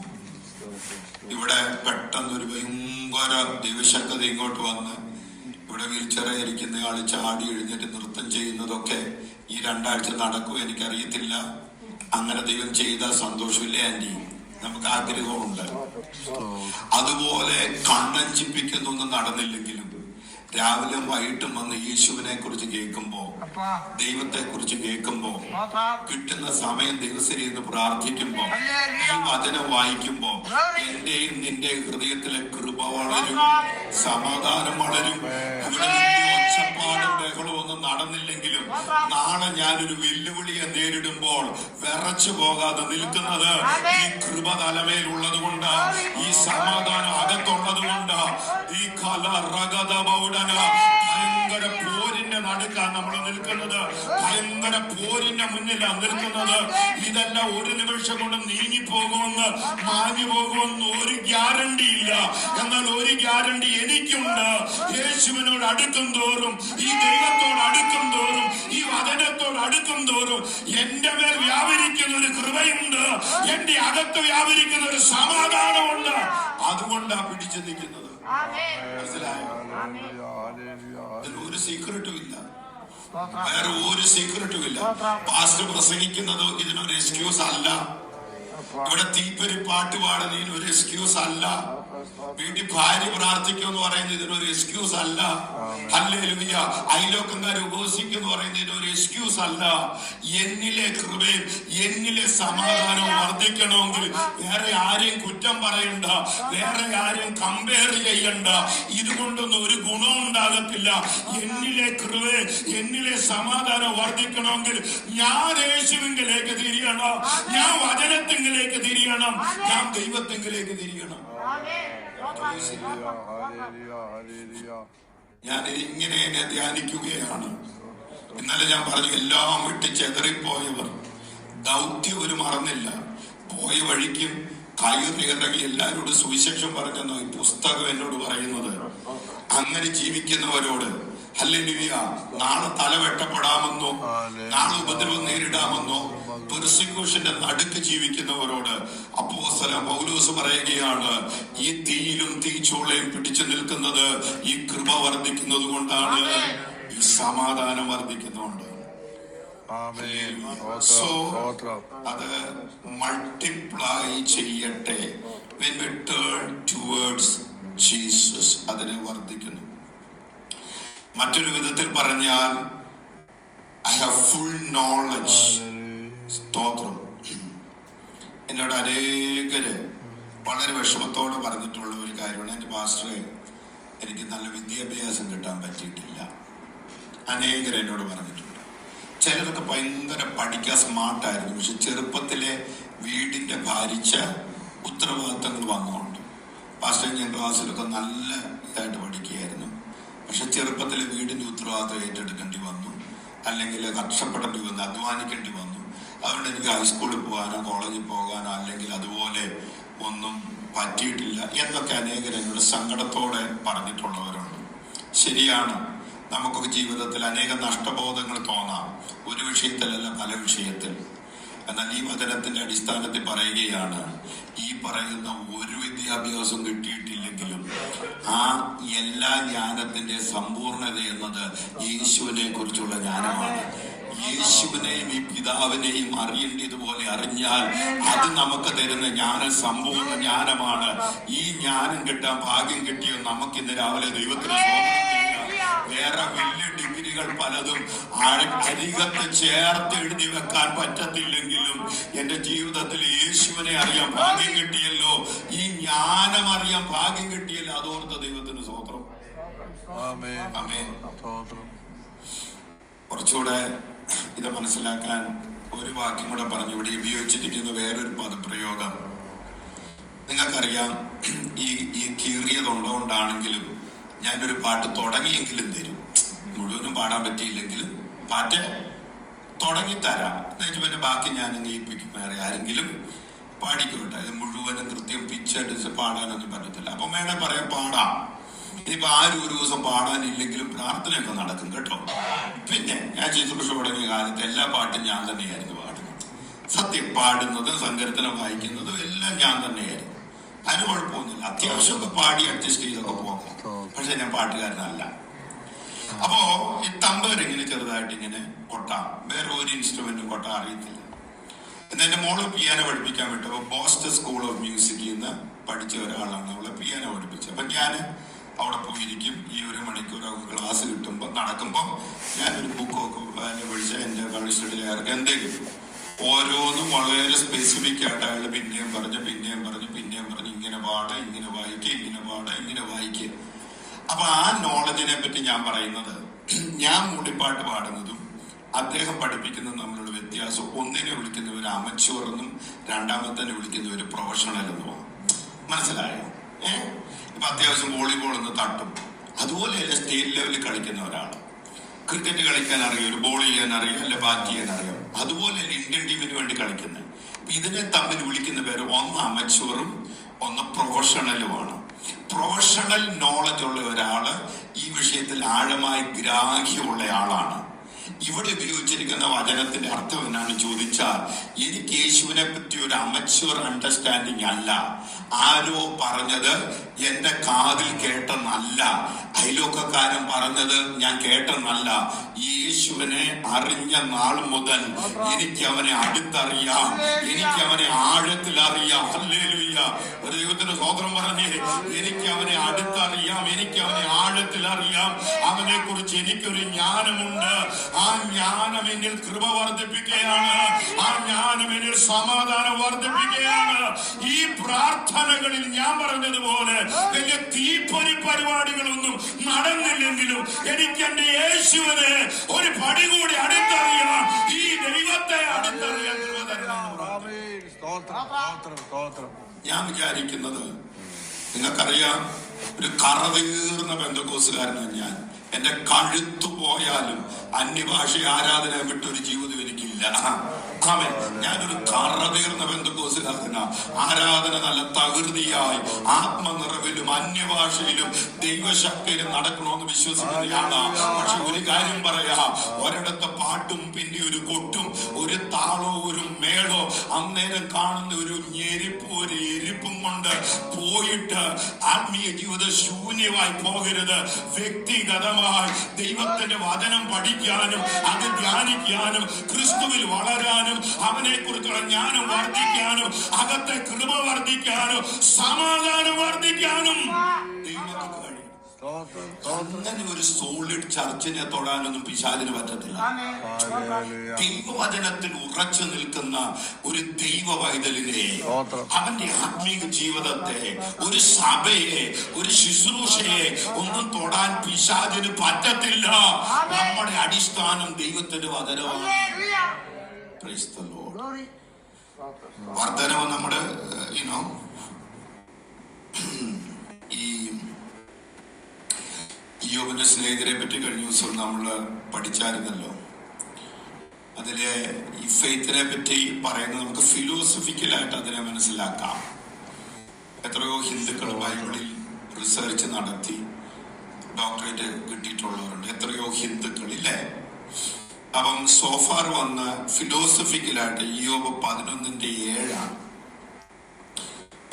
ഇവിടെ പെട്ടെന്നൊരു ഭയങ്കര ദൈവശക്തത ഇങ്ങോട്ട് വന്ന് ഇവിടെ വീൽചെയറിലിരിക്കുന്ന ആള് ചാടി എഴുന്നേറ്റ് നൃത്തം ചെയ്യുന്നതൊക്കെ ഈ 2 ആഴ്ച നടക്കും, എനിക്കറിയത്തില്ല. അങ്ങനെ ദൈവം ചെയ്താൽ സന്തോഷമില്ലേ ആന്റി? നമുക്ക് ആഗ്രഹമുണ്ട്. അതുപോലെ കണ്ണഞ്ചിപ്പിക്കുന്നൊന്നും നടന്നില്ലെങ്കിലും രാവിലെ വൈകിട്ടും വന്ന് യേശുവിനെ കുറിച്ച് കേൾക്കുമ്പോ, ദൈവത്തെ കുറിച്ച് കേൾക്കുമ്പോ, കിട്ടുന്ന സമയം ദിവസരിന്ന് പ്രാർത്ഥിക്കുമ്പോ, ഈ വചനം വായിക്കുമ്പോ എന്റെയും നിന്റെ ഹൃദയത്തിലെ കൃപ വളരും, സമാധാനം വളരും. ഇവിടെ ഒച്ചപ്പാടും ബഹളവും ഒന്നും നടന്നില്ലെങ്കിലും നാളെ ഞാനൊരു വെല്ലുവിളിയെ നേരിടുമ്പോൾ വിറച്ചു പോകാതെ നിൽക്കുന്നത് ഈ കൃപ തലമേലുള്ളത് കൊണ്ട്, ഈ സമാധാനം അകത്തുള്ളത് കൊണ്ട്. ഈ ഭയങ്കര പോരിന്റെ നടുക്കാണ് നമ്മൾ നിൽക്കുന്നത്, ഭയങ്കര പോരിന്റെ മുന്നിലാണ് നിൽക്കുന്നത്. ഇതെല്ലാം ഒരു നിമിഷം കൊണ്ട് നീങ്ങിപ്പോകുമെന്ന്, മാഞ്ഞു പോകുമെന്ന് ഒരു ഗ്യാരണ്ടി ഇല്ല. എന്നാൽ ഒരു ഗ്യാരണ്ടി എനിക്കുണ്ട്, യേശുവിനോട് അടുക്കും തോറും, ഈ ദൈവത്തോട് അടുക്കും തോറും, ഈ വചനത്തോട് അടുക്കും തോറും എന്റെ മേൽ വ്യാപരിക്കുന്ന ഒരു കൃപയുണ്ട്, എന്റെ അകത്ത് വ്യാപരിക്കുന്ന ഒരു സമാധാനമുണ്ട്. അതുകൊണ്ടാ പിടിച്ചു നിൽക്കുന്നത്. മനസ്സിലായോ? ഒരു സീക്രട്ടും ഇല്ല, വേറെ ഒരു സീക്രട്ടും ഇല്ല. പാസ്റ്റർ പ്രസംഗിക്കുന്നത് ഇതിനൊരു എക്സ്ക്യൂസ് അല്ല. ഇവിടെ തീപ്പൊരി പാട്ട് പാടുന്നതിന് ഒരു എക്സ്ക്യൂസ് അല്ല. വീട്ടിൽ ഭാര്യ പ്രാർത്ഥിക്കുമെന്ന് പറയുന്നത് ഇതിനൊരു എക്സ്ക്യൂസ് അല്ല. ഹല്ലേലൂയ. അയലോക്കക്കാർ ഉപവസിക്കുമെന്ന് പറയുന്നത് ഇതിനൊരു എക്സ്ക്യൂസ് അല്ല. എന്നിലെ കൃപയും എന്നിലെ സമാധാനവും വർദ്ധിക്കണമെങ്കിൽ വേറെ ആരെയും കുറ്റം പറയണ്ട, വേറെ ആരെയും കമ്പയർ ചെയ്യണ്ട. ഇതുകൊണ്ടൊന്നും ഒരു ഗുണവും ഉണ്ടാകത്തില്ല. എന്നിലെ കൃപയും എന്നിലെ സമാധാനം വർദ്ധിക്കണമെങ്കിൽ ഞാൻ യേശുവിലേക്ക് തിരിയണം, ഞാൻ വചനത്തിലേക്ക് തിരിയണം, ഞാൻ ദൈവത്തിലേക്ക് തിരിയണം. ഞാൻ ഇങ്ങനെ എന്നെ ധ്യാനിക്കുകയാണ്. ഇന്നലെ ഞാൻ പറഞ്ഞു, എല്ലാം വിട്ട് ചെതറിപ്പോയവർ ദൗത്യം ഒരു മറന്നില്ല. പോയ വഴിക്കും കയറി ഇറങ്ങി എല്ലാവരോടും സുവിശേഷം പറഞ്ഞെന്നോ ഈ പുസ്തകം എന്നോട് പറയുന്നത്. അങ്ങനെ ജീവിക്കുന്നവരോട് ഹല്ലേലൂയ, നാളെ തല വെട്ടപ്പെടാമെന്നോ നാളെ ഉപദ്രവം നേരിടാമെന്നോ പെർസിക്യൂഷന്റെ നടുക്ക് ജീവിക്കുന്നവരോട് അപ്പോസ്തലൻ പൗലോസ് പറയുകയാണ്, ഈ തീയിലും തീച്ചൂളയും പിടിച്ചു നിൽക്കുന്നത് ഈ കൃപ വർദ്ധിക്കുന്നത് കൊണ്ടാണ്, ഈ സമാധാനം വർദ്ധിക്കുന്നുണ്ട്. സോ അത് മൾട്ടിപ്ലൈ ചെയ്യട്ടെ. when we turn towards Jesus, അതിനെ വർദ്ധിക്കുന്നു. മറ്റൊരു വിധത്തിൽ പറഞ്ഞാൽ I have full knowledge. സ്തോത്രം. എന്നോട് അനേകര് വളരെ വിഷമത്തോടെ പറഞ്ഞിട്ടുള്ള ഒരു കാര്യമാണ്, എൻ്റെ പാസ്റ്ററെ എനിക്ക് നല്ല വിദ്യാഭ്യാസം കിട്ടാൻ പറ്റിയിട്ടില്ല. അനേകർ എന്നോട് പറഞ്ഞിട്ടുണ്ട്. ചിലരൊക്കെ ഭയങ്കര പഠിക്കാൻ സ്മാർട്ടായിരുന്നു, പക്ഷെ ചെറുപ്പത്തിലെ വീടിന്റെ ഭാരിച്ച ഉത്തരവാദിത്തങ്ങൾ വന്നുകൊണ്ട്. പാസ്റ്റർ ഞാൻ ക്ലാസ്സിലൊക്കെ നല്ല ഇതായിട്ട് പഠിക്കുകയായിരുന്നു, പക്ഷെ ചെറുപ്പത്തിലെ വീടിന്റെ ഉത്തരവാദിത്തം ഏറ്റെടുക്കേണ്ടി വന്നു, അല്ലെങ്കിൽ കഷ്ടപ്പെടേണ്ടി വന്നു, അധ്വാനിക്കേണ്ടി വന്നു. അതുകൊണ്ട് എനിക്ക് ഹൈസ്കൂളിൽ പോകാനോ കോളേജിൽ പോകാനോ അല്ലെങ്കിൽ അതുപോലെ ഒന്നും പറ്റിയിട്ടില്ല എന്നൊക്കെ അനേകർ എന്നോട് സങ്കടത്തോടെ പറഞ്ഞിട്ടുള്ളവരുണ്ട്. ശരിയാണ്, നമുക്കൊക്കെ ജീവിതത്തിൽ അനേകം നഷ്ടബോധങ്ങൾ തോന്നാം, ഒരു വിഷയത്തിലല്ല പല വിഷയത്തിൽ. എന്നാൽ ഈ വചനത്തിന്റെ അടിസ്ഥാനത്തിൽ പറയുകയാണ്, ഈ പറയുന്ന ഒരു വിദ്യാഭ്യാസം കിട്ടിയിട്ടില്ലെങ്കിലും ആ എല്ലാ ജ്ഞാനത്തിന്റെ സമ്പൂർണത എന്നത് യേശുവിനെ കുറിച്ചുള്ള ജ്ഞാനമാണ്. യേശുവിനെയും ഈ പിതാവിനെയും അറിയേണ്ടതുപോലെ അറിഞ്ഞാൽ അത് നമുക്ക് തരുന്ന ജ്ഞാനം സമ്പൂർണ്ണ ജ്ഞാനമാണ്. ഈ ജ്ഞാനം കിട്ടാൻ ഭാഗ്യം കിട്ടിയോ നമുക്ക് ഇന്ന് രാവിലെ ദൈവത്തിന് വേറെ വലിയ ഡിഗ്രികൾ പലതും അരികത്ത് ചേർത്ത് എഴുതി വെക്കാൻ പറ്റത്തില്ലെങ്കിലും എന്റെ ജീവിതത്തിൽ യേശുവിനെ അറിയാൻ ഭാഗ്യം കിട്ടിയല്ലോ, ഈ ജ്ഞാനം അറിയാൻ ഭാഗ്യം കിട്ടിയല്ലോ, അതോർത്ത് ദൈവത്തിന് സ്തോത്രം. കുറച്ചുകൂടെ ഇത് മനസ്സിലാക്കാൻ ഒരു വാക്യം കൂടെ പറഞ്ഞു. ഇവിടെ ഉപയോഗിച്ചിരിക്കുന്ന വേറൊരു പദപ്രയോഗം നിങ്ങൾക്കറിയാം. ഈ കീറിയതുള്ളതുകൊണ്ടാണെങ്കിലും ഞാനൊരു പാട്ട് തുടങ്ങിയെങ്കിലും തരും, മുഴുവനും പാടാൻ പറ്റിയില്ലെങ്കിലും പാട്ട് തുടങ്ങിത്തരാം. എന്നിട്ട് പിന്നെ ബാക്കി ഞാൻ ഏൽപ്പിക്കും, വേറെ ആരെങ്കിലും പാടിക്കോട്ടെ. അത് മുഴുവനും കൃത്യം പിച്ചടിച്ച് പാടാനൊന്നും പറ്റത്തില്ല. അപ്പം വേണേ പറയാം പാടാം. ഇനിയിപ്പോ ആരും ഒരു ദിവസം പാടാനില്ലെങ്കിലും പ്രാർത്ഥനയൊക്കെ നടക്കും കേട്ടോ. പിന്നെ ഞാൻ ശുശ്രൂഷ തുടങ്ങിയ കാലത്ത് എല്ലാ പാട്ടും ഞാൻ തന്നെയായിരുന്നു പാടുന്നത്. സത്യം, പാടുന്നതും സങ്കീർത്തനം വായിക്കുന്നതും എല്ലാം ഞാൻ തന്നെയായിരുന്നു. അതിന് കുഴപ്പമൊന്നുമില്ല. അത്യാവശ്യമൊക്കെ പാടി അഡ്ജസ്റ്റ് ചെയ്തൊക്കെ പോകാം, പക്ഷെ ഞാൻ പാട്ടുകാരനല്ല. അപ്പോ ഈ തമ്പേരിങ്ങനെ ചെറുതായിട്ട് ഇങ്ങനെ കൊട്ടാം, വേറെ ഒരു ഇൻസ്ട്രുമെന്റും കൊട്ടാൻ അറിയത്തില്ല. എന്ന് എന്റെ മോള് പിയാനോ പഠിപ്പിക്കാൻ വിട്ടപ്പോ ബോസ്റ്റൺ സ്കൂൾ ഓഫ് മ്യൂസിക്കിൽ നിന്ന് പഠിച്ച ഒരാളാണ് അവളെ പിയാനോ പഠിപ്പിച്ചത്. അപ്പൊ ഞാൻ അവിടെ പോയിരിക്കും. ഈ 1 മണിക്കൂർ ക്ലാസ് കിട്ടുമ്പോൾ നടക്കുമ്പോൾ ഞാനൊരു ബുക്കൊക്കെ പഠിച്ച എന്റെ കളിസ്റ്റഡിലേക്ക് എന്തെങ്കിലും ഓരോന്നും വളരെ സ്പെസിഫിക് ആയിട്ട് അയാൾ പിന്നെയും പറഞ്ഞു ഇങ്ങനെ പാട, ഇങ്ങനെ വായിക്കുക, ഇങ്ങനെ പാട, ഇങ്ങനെ വായിക്കുക. അപ്പൊ ആ നോളജിനെ പറ്റി ഞാൻ പറയുന്നത്, ഞാൻ മൂളിപ്പാട്ട് പാടുന്നതും അദ്ദേഹം പഠിപ്പിക്കുന്നതും തമ്മിലുള്ള വ്യത്യാസം, ഒന്നിനെ വിളിക്കുന്നവർ അമച്വർ എന്നും രണ്ടാമത്തെ വിളിക്കുന്നവർ പ്രൊഫഷണൽ എന്നുമാണ്. മനസ്സിലായോ? ഇപ്പൊ അത്യാവശ്യം വോളിബോൾ ഒന്ന് തട്ടും, അതുപോലെയല്ല സ്റ്റേറ്റ് ലെവലിൽ കളിക്കുന്ന ഒരാൾ. ക്രിക്കറ്റ് കളിക്കാൻ അറിയാം, ഒരു ബോൾ ചെയ്യാൻ അറിയാം, അല്ലെ ബാറ്റ് ചെയ്യാൻ അറിയാം. അതുപോലെയല്ല ഇന്ത്യൻ ടീമിന് വേണ്ടി കളിക്കുന്നത്. ഇതിനെ തമ്മിൽ വിളിക്കുന്ന പേര് ഒന്ന് അമച്വറും ഒന്ന് പ്രൊഫഷണലുമാണ്. പ്രൊഫഷണൽ നോളജ് ഉള്ള ഒരാള് ഈ വിഷയത്തിൽ ആഴമായി ഗ്രാഹ്യമുള്ള ആളാണ്. ഇവിടെ ഉപയോഗിച്ചിരിക്കുന്ന വചനത്തിന്റെ അർത്ഥം എന്നാണ് ചോദിച്ചാൽ, എനിക്ക് യേശുവിനെ പറ്റി ഒരു അമച്വർ അണ്ടർസ്റ്റാൻഡിങ് അല്ല, ആരോ പറഞ്ഞത് എന്റെ കാതിൽ കേട്ടെന്നല്ല, അയലോക്കക്കാരൻ പറഞ്ഞത് ഞാൻ കേട്ടെന്നല്ല, യേശുവിനെ അറിഞ്ഞ നാൾ മുതൽ എനിക്ക് അവനെ അടുത്തറിയാം, എനിക്ക് അവനെ ആഴത്തിൽ അറിയാം. ഹല്ലേലൂയ, ഒരു ദൈവത്തിന് സ്തോത്രം പറഞ്ഞേ. എനിക്ക് അവനെ അടുത്തറിയാം, എനിക്ക് അവനെ ആഴത്തിൽ അറിയാം, അവനെ കുറിച്ച് എനിക്കൊരു ജ്ഞാനമുണ്ട്. ആ ജ്ഞാനം എന്നിൽ കൃപ വർദ്ധിപ്പിക്കുകയാണ്, ആ ജ്ഞാനം എന്നിൽ സമാധാനം വർദ്ധിപ്പിക്കുകയാണ്. ഈ പ്രാർത്ഥനകളിൽ ഞാൻ പറഞ്ഞതുപോലെ വലിയ തീപ്പൊരി പരിപാടികളൊന്നും നടന്നില്ലെങ്കിലും എനിക്ക് എന്റെ യേശുവിനെ ഒരു പടി കൂടി അടുത്തറിയണം, ഈ ദൈവത്തെ അടുത്തറിയാൻ കൃപ തരണം. ഞാൻ വിചാരിക്കുന്നത്, നിങ്ങൾക്കറിയാം, ഒരു കറതീർന്ന പെന്തക്കോസ്തുകാരനാണ് ഞാൻ. എന്റെ കഴുത്തു പോയാലും അന്യഭാഷ ആരാധന വിട്ടൊരു ജീവിതം എനിക്കില്ല. ആമേൻ. ഞാനൊരു കറതീർന്ന പെന്തക്കോസ്തുകാരനാ. ആരാധന നല്ല തകൃതിയായി ആത്മനിറവിലും അന്യഭാഷയിലും ദൈവശക്തിയിലും നടക്കണമെന്ന് വിശ്വസിക്കുന്നയാളാ. പക്ഷെ ഒരു കാര്യം പറയാ, ഒരിടത്ത് പാട്ടും പിന്നെ ഒരു കൊട്ടും ഒരു താളോ ഒരു മേളോ അന്നേരം കാണുന്ന ഒരു ഞെരിപ്പും ഒരു എരിപ്പും കൊണ്ട് പോയിട്ട് ആത്മീയ ജീവിതം ശൂന്യമായി പോകരുത്. വ്യക്തിഗതമായി ദൈവത്തിന്റെ വചനം പഠിക്കാനും അത് ധ്യാനിക്കാനും ക്രിസ്തുവിൽ വളരാനും അവനെ കുറിച്ചുള്ള ജ്ഞാനം വർദ്ധിക്കാനും അകത്തെ കൃപ വർദ്ധിക്കാനും സമാധാനം വർദ്ധിക്കാനും ദൈവങ്ങൾക്ക് കഴിയും. അങ്ങനെ ഒരു സോളിഡ് ചർച്ചിനെ തൊടാനൊന്നും പിശാചിന് പറ്റത്തില്ല. ദൈവവചനത്തിൽ ഉറച്ചു നിൽക്കുന്ന ഒരു ദൈവ വൈതലിനെ, അവന്റെ ആത്മീക ജീവിതത്തെ, ഒരു സഭയെ, ഒരു ശുശ്രൂഷയെ ഒന്നും തൊടാൻ പിശാചിന് പറ്റത്തില്ല. നമ്മുടെ അടിസ്ഥാനം ദൈവത്തിന്റെ വചനമാണ്. Praise the Lord. വർദ്ധനവ് നമ്മുടെ ഈ യോബിന്റെ സ്നേഹിതരെ പറ്റി കഴിഞ്ഞ ദിവസം നമ്മൾ പഠിച്ചായിരുന്നല്ലോ. അതിലെ ഈ ഫെയ്ത്തിനെ പറ്റി പറയുന്നത് നമുക്ക് ഫിലോസഫിക്കലായിട്ട് അതിനെ മനസ്സിലാക്കാം. എത്രയോ ഹിന്ദുക്കൾ ബൈബിളിൽ റിസർച്ച് നടത്തി ഡോക്ടറേറ്റ് കിട്ടിയിട്ടുള്ളവരുണ്ട്, എത്രയോ ഹിന്ദുക്കൾ ഇല്ലേ. അപ്പം സോഫാർ വന്ന ഫിലോസഫിക്കലായിട്ട് യോബ് 11:7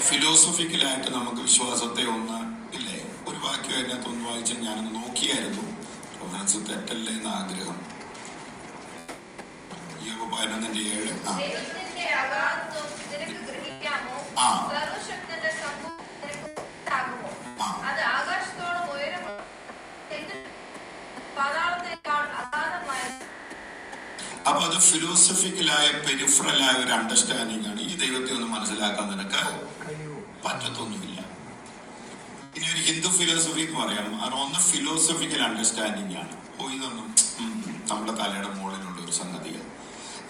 ഫിലോസഫിക്കലായിട്ട് നമുക്ക് വിശ്വാസത്തെ ഒന്ന് ഇല്ലേ, ഒരു വാക്യം അതിനകത്ത് ഒന്ന് വായിച്ച് ഞാനൊന്ന് നോക്കിയായിരുന്നു, റൊമാൻസ് തെറ്റല്ലേ എന്ന ആഗ്രഹം. യോബ് 11:7. അപ്പൊ അത് ഫിലോസഫിക്കലായ പെരിഫറലായ ഒരു അണ്ടർസ്റ്റാൻഡിംഗ് ആണ്. ഈ ദൈവത്തെ ഒന്ന് മനസ്സിലാക്കാൻ നിനക്ക് പറ്റത്തൊന്നുമില്ല. ഇനി ഒരു ഹിന്ദു ഫിലോസഫി എന്ന് പറയാം, അതൊന്ന് ഫിലോസഫിക്കൽ അണ്ടർസ്റ്റാൻഡിംഗ് ആണ്. ഇതൊന്നും നമ്മുടെ തലയുടെ മുകളിലുള്ള ഒരു സംഗതിയാണ്.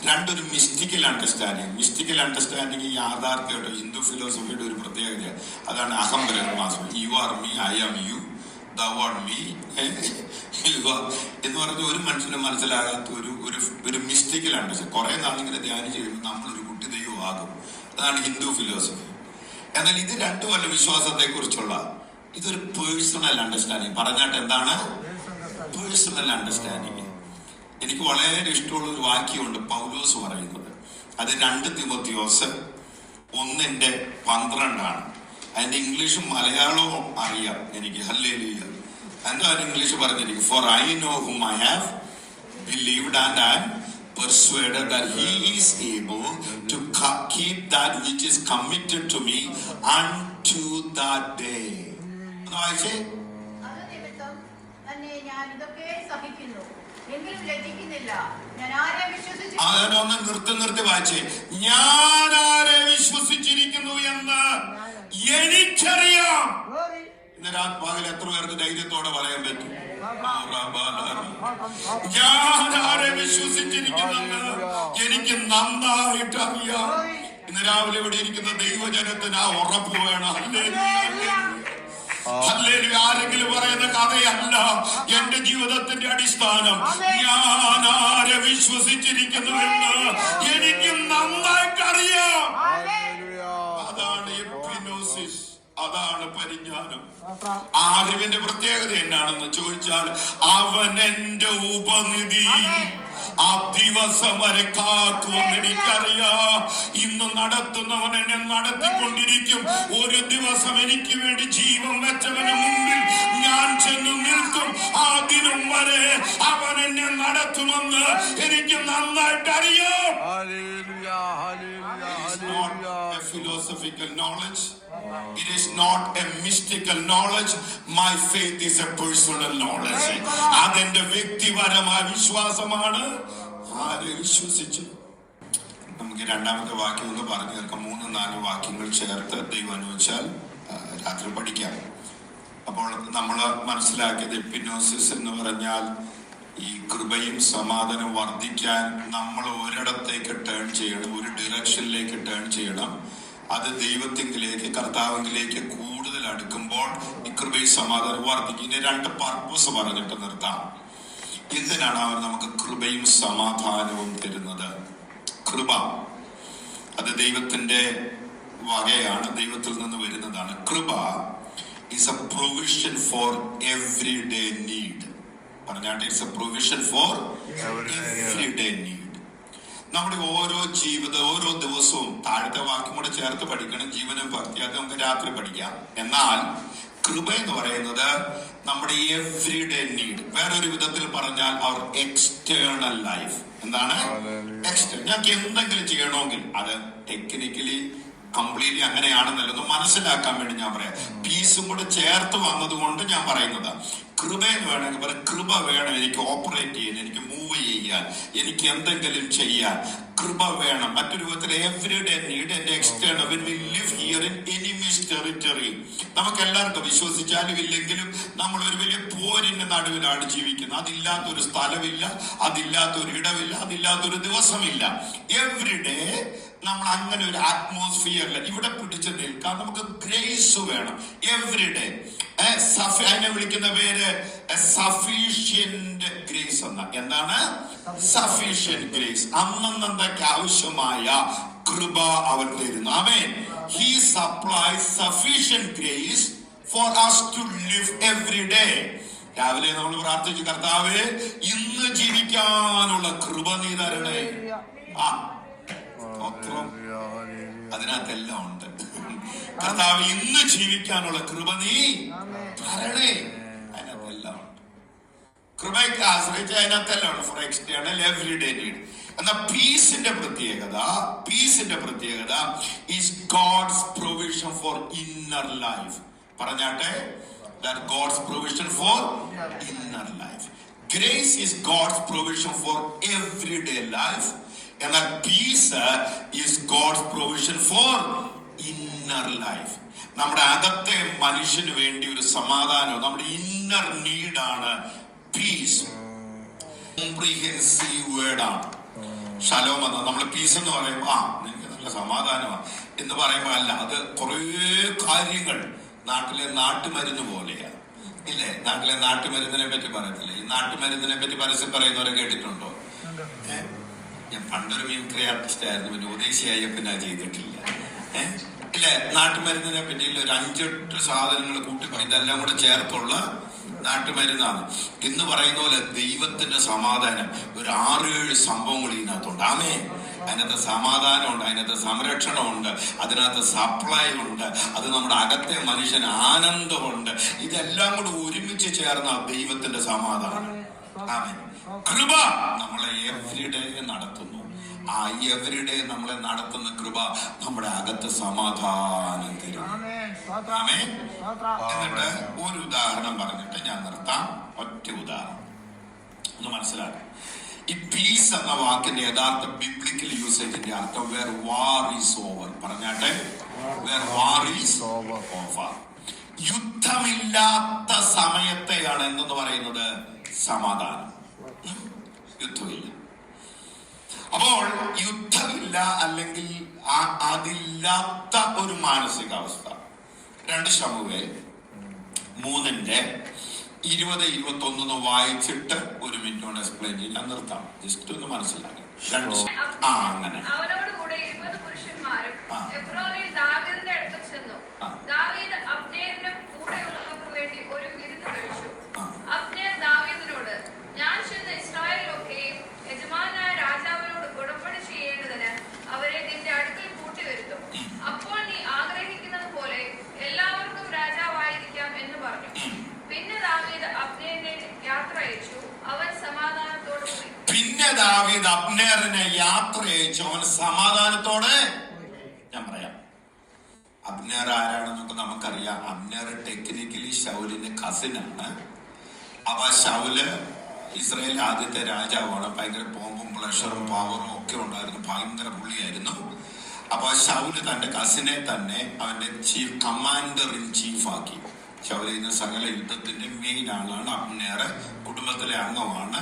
രണ്ടൊരു മിസ്റ്റിക്കൽ അണ്ടർസ്റ്റാൻഡിങ്. മിസ്റ്റിക്കൽ അണ്ടർസ്റ്റാൻഡിങ് യാഥാർത്ഥ്യമായിട്ട് ഹിന്ദു ഫിലോസഫിയുടെ ഒരു പ്രത്യേകത അതാണ്. അഹം ബ്രഹ്മാസ്മി, you are me, I am you, thou art me എന്ന് പറഞ്ഞ ഒരു മനുഷ്യന് മനസ്സിലാകാത്ത ഒരു മിസ്റ്റിക്കൽ അണ്ടർസ്റ്റാൻഡിങ്. കുറെ നാളിങ്ങനെ ധ്യാനിച്ച് കഴിയുമ്പോൾ നമ്മളൊരു കുട്ടി ദൈവമാകും. അതാണ് ഹിന്ദു ഫിലോസഫി. എന്നാൽ ഇത് രണ്ടുമല്ല വിശ്വാസത്തെ കുറിച്ചുള്ള, ഇതൊരു പേഴ്സണൽ അണ്ടർസ്റ്റാൻഡിങ്. പറഞ്ഞാട്ട് എന്താണ് പേഴ്സണൽ അണ്ടർസ്റ്റാൻഡിങ്? എനിക്ക് വളരെ ഇഷ്ടമുള്ള ഒരു വാക്യമുണ്ട് പൗലോസ് പറയുന്നത്. അത് 2 തിമോത്തിയോസ് 1:12. അതിന്റെ ഇംഗ്ലീഷും മലയാളവും അറിയാം എനിക്ക്. ഹല്ലേലൂയ. എന്താ ഇംഗ്ലീഷ് പറഞ്ഞിരിക്കും? For I know whom I have believed and I am persuaded that he is able to keep that which is committed to me unto that day. ഒന്ന് വായിച്ചേ. അതിനൊന്ന് നിർത്തി വായിച്ചേ. ഞാൻ ആരെ വിശ്വസിച്ചിരിക്കുന്നു എന്ന് എനിക്കറിയാം. ഇന്ന് രാത്രി എത്ര പേർക്ക് ധൈര്യത്തോടെ പറയാൻ പറ്റും? ഞാൻ ആരെ വിശ്വസിച്ചിരിക്കുന്നെന്ന് എനിക്ക് നന്നായിട്ട് അറിയാം. ഇന്ന് രാവിലെ ഇവിടെ ഇരിക്കുന്ന ദൈവജനത്തിന് ആ ഉറപ്പ് വേണം. ആരെങ്കിലും പറയുന്ന കഥയല്ല എന്റെ ജീവിതത്തിന്റെ അടിസ്ഥാനം. ഞാൻ ആരെ വിശ്വസിച്ചിരിക്കുന്നുവെന്ന് എനിക്ക് നന്നായിട്ട് അറിയാം. അതാണ് എപ്പിനോസിസ്, അതാണ് പരിജ്ഞാനം. ആ അറിവിന്റെ പ്രത്യേകത എന്നാണെന്ന് ചോദിച്ചാൽ, അവൻ എന്റെ ഉപനിധി, ആ ദിവസം വരെ കാക്കുമെന്ന് എനിക്കറിയാം. ഇന്ന് നടത്തുന്നവൻ എന്നെ നടത്തിക്കൊണ്ടിരിക്കും. ഒരു ദിവസം എനിക്ക് വേണ്ടി ജീവൻ വെച്ചവന് മുമ്പിൽ ഞാൻ ചെന്ന് നിൽക്കും. ആ ദിനം വരെ അവൻ എന്നെ നടത്തുമെന്ന് എനിക്ക് നന്നായിട്ട് അറിയാം. Philosophical knowledge, it is not a mystical knowledge. My faith is a personal knowledge. അതെന്റെ വ്യക്തിപരമായ വിശ്വാസമാണ്. ആരെ വിശ്വസിച്ചു? നമുക്ക് രണ്ടാമത്തെ വാക്യം ഒന്ന് പറഞ്ഞു തീർക്കാം. 3-4 വാക്യങ്ങൾ ചേർത്ത് ദൈവം അനുവദിച്ചാൽ രാത്രി പഠിക്കാം. അപ്പോൾ നമ്മൾ മനസ്സിലാക്കിയത് എപ്പിനോസിസ് എന്ന് പറഞ്ഞാൽ ഈ കൃപയും സമാധാനം വർദ്ധിക്കാൻ നമ്മൾ ഒരിടത്തേക്ക് ടേൺ ചെയ്യണം, ഒരു ഡിറക്ഷനിലേക്ക് ടേൺ ചെയ്യണം. അത് ദൈവത്തിങ്കിലേക്ക്, കർത്താവിലേക്ക് കൂടുതൽ അടുക്കുമ്പോൾ ഈ കൃപയും സമാധാനം വർദ്ധിക്കും. ഇനി 2 പർപ്പസ് പറഞ്ഞിട്ട് നിർത്താം. എന്തിനാണ് അവൻ നമുക്ക് കൃപയും സമാധാനവും തരുന്നത്? കൃപ അത് ദൈവത്തിന്റെ വകയാണ്, ദൈവത്തിൽ നിന്ന് വരുന്നതാണ്. കൃപ is a provision for everyday need. പറഞ്ഞാട്ടെ, it's A provision for everyday need. നമ്മുടെ ഓരോ ഓരോ ദിവസവും താഴത്തെ വാക്യം കൂടെ ചേർത്ത് പഠിക്കണം. ജീവനും ഭക്തി അത് നമുക്ക് രാത്രി പഠിക്കാം. എന്നാൽ കൃപ എന്ന് പറയുന്നത് നമ്മുടെ എവരിഡേ നീഡ്. വേറൊരു വിധത്തിൽ പറഞ്ഞാൽ അവർ എക്സ്റ്റേണൽ ലൈഫ്. എന്താണ് ഞങ്ങൾക്ക് എന്തെങ്കിലും ചെയ്യണമെങ്കിൽ അത് ടെക്നിക്കലി കംപ്ലീറ്റ്ലി അങ്ങനെയാണെന്നല്ലോ മനസ്സിലാക്കാൻ വേണ്ടി ഞാൻ പറയാം. പീസും കൂടെ ചേർത്ത് വന്നത് കൊണ്ട് ഞാൻ പറയുന്നത് കൃപയെന്ന് വേണമെങ്കിൽ പറയാം. കൃപ വേണം എനിക്ക് ഓപ്പറേറ്റ് ചെയ്യാൻ, എനിക്ക് മൂവ് ചെയ്യാൻ, എനിക്ക് എന്തെങ്കിലും ചെയ്യാൻ കൃപ വേണം. മറ്റൊരു വിധത്തിൽ everyday need and external. when we live here in enemy's territory, നമുക്ക് എല്ലാവർക്കും വിശ്വസിച്ചാലും ഇല്ലെങ്കിലും നമ്മൾ ഒരു വലിയ പോരിന്റെ നടുവിലാണ് ജീവിക്കുന്നത്. അതില്ലാത്തൊരു സ്ഥലമില്ല, അതില്ലാത്തൊരു ഇടമില്ല, അതില്ലാത്തൊരു ദിവസമില്ല. എവരിഡേ നമ്മൾ അങ്ങനെ ഒരു അറ്റ്മോസ്ഫിയറിൽ ഇവിടെ പിടിച്ചു നിൽക്കാൻ നമുക്ക് ഗ്രേസ് വേണം. എവരിഡേ അതിനെ വിളിക്കുന്ന പേര് സഫീഷ്യന്റ് ഗ്രേസ് എന്ന. എന്താണ് സഫീഷ്യന്റ് ഗ്രേസ്? അന്നന്നേക്ക് ആവശ്യമായ കൃപ അവൻ തരുന്നു. ആമേൻ. He supplies sufficient grace for us to live every day. രാവിലെ നമ്മൾ പ്രാർത്ഥിച്ചു, കർത്താവേ ഇന്ന് ജീവിക്കാനുള്ള കൃപ നീ തരണേ. അതിനകത്തെല്ലാം ഉണ്ട്. കർത്താവ് ഇന്ന് ജീവിക്കാനുള്ള കൃപ നീ തരണേ. അതിനകത്തെല്ലാം ഉണ്ട്. കൃപയ്ക്ക് ആശ്രയിച്ച് അതിനകത്തെല്ലാം ഉണ്ട്. For external everyday need. എന്നാൽ പീസിന്റെ പ്രത്യേകത is God's provision for inner life. പറഞ്ഞാട്ടെ, that God's provision for inner life. Grace is God's provision for everyday life. എന്നാൽ peace is God's provision for inner life. നമ്മുടെ അകത്തെ മനുഷ്യന് വേണ്ടി ഒരു സമാധാനം, നമ്മുടെ ഇന്നർ നീഡാണ് പീസ്. കോംപ്രിഹെൻസീവ് വേർഡാണ് ഷലോം എന്ന. നമ്മൾ പീസ് എന്ന് പറയുമ്പോൾ നിനക്ക് നല്ല സമാധാനമാണ് എന്ന് പറയുമ്പോൾ അല്ല, അത് കുറേ കാര്യങ്ങൾ നാട്ടിലെ നാട്ടുമരുന്ന് പോലെയാണ്. ഇല്ലേ? നാട്ടിലെ നാട്ടുമരുന്നിനെ പറ്റി പറയത്തില്ലേ? ഈ നാട്ടുമരുന്നിനെ പറ്റി പരസ്യം പറയുന്നവരെ കേട്ടിട്ടുണ്ടോ? ഞാൻ പണ്ടൊരു മിമിക്രി ആർട്ടിസ്റ്റ് ആയിരുന്നു, പിന്നെ ഉദ്ദേശിയായ പിന്നെ ചെയ്തിട്ടില്ല. ഇല്ലേ? നാട്ടുമരുന്നിനെ പറ്റിയില്ല, ഒരു 5-8 സാധനങ്ങൾ കൂട്ടി ഇതെല്ലാം കൂടെ ചേർത്തുള്ള നാട്ടുമരുന്നാണ് എന്ന് പറയുന്ന പോലെ ദൈവത്തിന്റെ സമാധാനം ഒരു 6-7 സംഭവങ്ങൾ ഇതിനകത്തുണ്ട്. അതിനകത്ത് സമാധാനമുണ്ട്, അതിനകത്ത് സംരക്ഷണമുണ്ട്, അതിനകത്ത് സപ്ലൈ ഉണ്ട്, അത് നമ്മുടെ അകത്തെ മനുഷ്യന് ആനന്ദമുണ്ട്. ഇതെല്ലാം കൂടെ ഒരുമിച്ച് ചേർന്ന ദൈവത്തിന്റെ സമാധാനം. കൃപ നമ്മളെ എവരിഡേ നടത്തുന്നു. ആ എവരിഡേ നമ്മളെ നടത്തുന്ന കൃപ നമ്മുടെ അകത്ത് സമാധാനം തരും. എന്നിട്ട് ഒരു ഉദാഹരണം പറഞ്ഞിട്ട് ഞാൻ നിർത്താം. ഒറ്റ ഉദാഹരണം ഒന്ന് മനസ്സിലാക്കാം. ഈ പീസ് എന്ന വാക്കിന്റെ യഥാർത്ഥ ബിബ്ലിക്കൽ യൂസേജിന്റെ അർത്ഥം വേർ വാർ ഈസ് ഓവർ. പറഞ്ഞാട്ടെ, വേർ വാർ ഈസ് ഓവർ. യുദ്ധമില്ലാത്ത സമയത്തെയാണ് എന്തെന്ന് പറയുന്നത് സമാധാനം. യുദ്ധമില്ല. അപ്പോൾ യുദ്ധമില്ല, അല്ലെങ്കിൽ അതില്ലാത്ത ഒരു മാനസികാവസ്ഥ. 2 ശമൂവേൽ 3:20-21 വായിച്ചിട്ട് 1 മിനിറ്റ് കൊണ്ട് എക്സ്പ്ലെയിൻ ചെയ്യാൻ നിർത്താം. ജസ്റ്റ് ഒന്ന് മനസ്സിലാക്കാം. അങ്ങനെ അവനോട് കൂടെ 20 പുരുഷന്മാരും എഫ്രോനിൽ ദാവീദിന്റെ അടുത്ത് ചെന്നു. ദാവീദ് അബ്നേരിനെ ദാവീദ് അബ്നേറിനെ യാത്ര അയച്ചു. അവൻ സമാധാനത്തോടെ, ഞാൻ പറയാം അബ്നേർ ആരാണെന്നൊക്കെ നമുക്കറിയാം. അബ്നേർ ടെക്നിക്കലി ശൗലിന്റെ കസിനാണ്. അപ്പൊ ശൗല് ഇസ്രായേൽ ആദ്യത്തെ രാജാവാണ്. ഭയങ്കര ബോംബും പ്ലഷറും പവറും ഒക്കെ ഉണ്ടായിരുന്നു. ഭയങ്കര പുള്ളിയായിരുന്നു. അപ്പൊ ശൗല് തന്റെ കസിനെ തന്നെ അവന്റെ കമാൻഡർ ഇൻ ചീഫ് ആക്കി. ശൗല് ഇന്ന് സകല യുദ്ധത്തിന്റെ മെയിൻ ആളാണ്. അബ്നേർ കുടുംബത്തിലെ അംഗമാണ്,